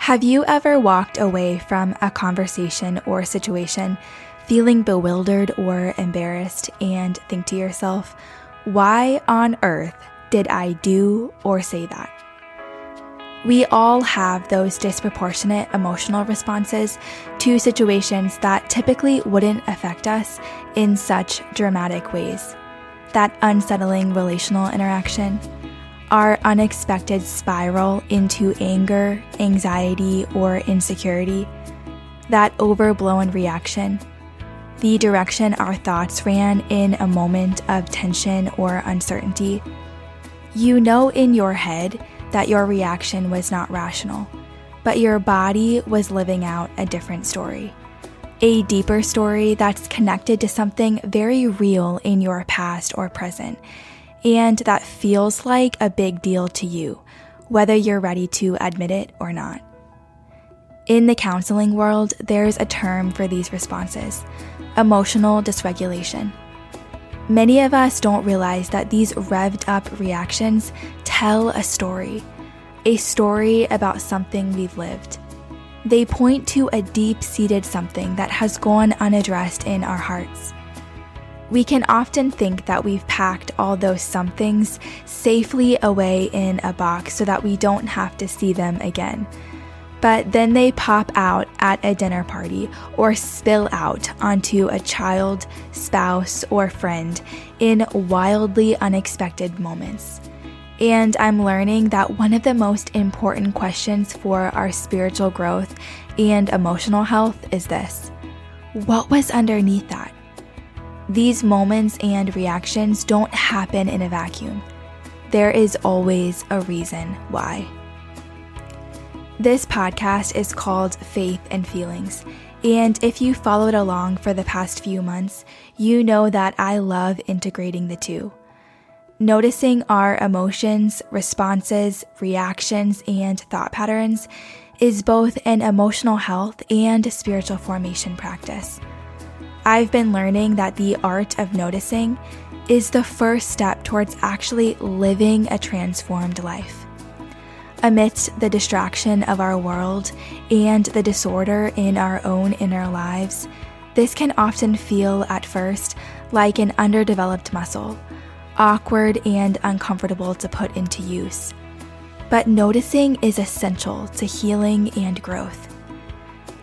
Have you ever walked away from a conversation or situation feeling bewildered or embarrassed and think to yourself, why on earth did I do or say that? We all have those disproportionate emotional responses to situations that typically wouldn't affect us in such dramatic ways. That unsettling relational interaction, our unexpected spiral into anger, anxiety, or insecurity, that overblown reaction, the direction our thoughts ran in a moment of tension or uncertainty. You know in your head that your reaction was not rational, but your body was living out a different story. A deeper story that's connected to something very real in your past or present, and that feels like a big deal to you, whether you're ready to admit it or not. In the counseling world, there's a term for these responses: emotional dysregulation. Many of us don't realize that these revved up reactions tell a story about something we've lived. They point to a deep-seated something that has gone unaddressed in our hearts. We can often think that we've packed all those somethings safely away in a box so that we don't have to see them again. But then they pop out at a dinner party or spill out onto a child, spouse, or friend in wildly unexpected moments. And I'm learning that one of the most important questions for our spiritual growth and emotional health is this: what was underneath that? These moments and reactions don't happen in a vacuum. There is always a reason why. This podcast is called Faith and Feelings, and if you followed along for the past few months, you know that I love integrating the two. Noticing our emotions, responses, reactions, and thought patterns is both an emotional health and spiritual formation practice. I've been learning that the art of noticing is the first step towards actually living a transformed life. Amidst the distraction of our world and the disorder in our own inner lives, this can often feel at first like an underdeveloped muscle, awkward and uncomfortable to put into use. But noticing is essential to healing and growth.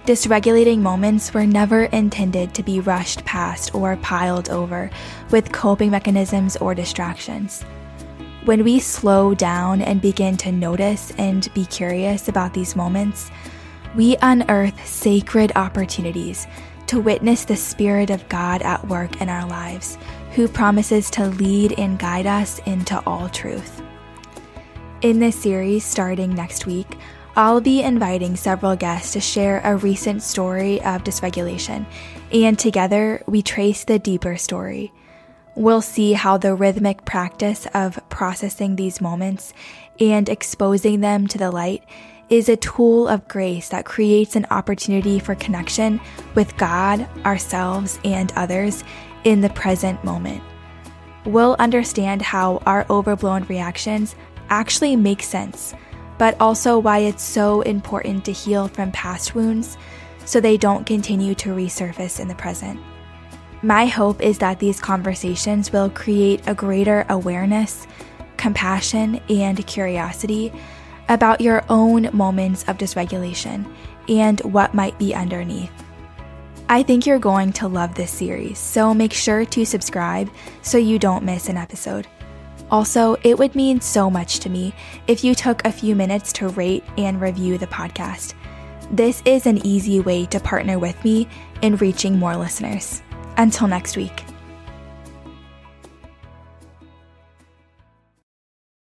Dysregulating moments were never intended to be rushed past or piled over with coping mechanisms or distractions. When we slow down and begin to notice and be curious about these moments, we unearth sacred opportunities to witness the Spirit of God at work in our lives, who promises to lead and guide us into all truth. In this series, starting next week, I'll be inviting several guests to share a recent story of dysregulation, and together we trace the deeper story. We'll see how the rhythmic practice of processing these moments and exposing them to the light is a tool of grace that creates an opportunity for connection with God, ourselves, and others in the present moment. We'll understand how our overblown reactions actually make sense, but also why it's so important to heal from past wounds so they don't continue to resurface in the present. My hope is that these conversations will create a greater awareness, compassion, and curiosity about your own moments of dysregulation and what might be underneath. I think you're going to love this series, so make sure to subscribe so you don't miss an episode. Also, it would mean so much to me if you took a few minutes to rate and review the podcast. This is an easy way to partner with me in reaching more listeners. Until next week.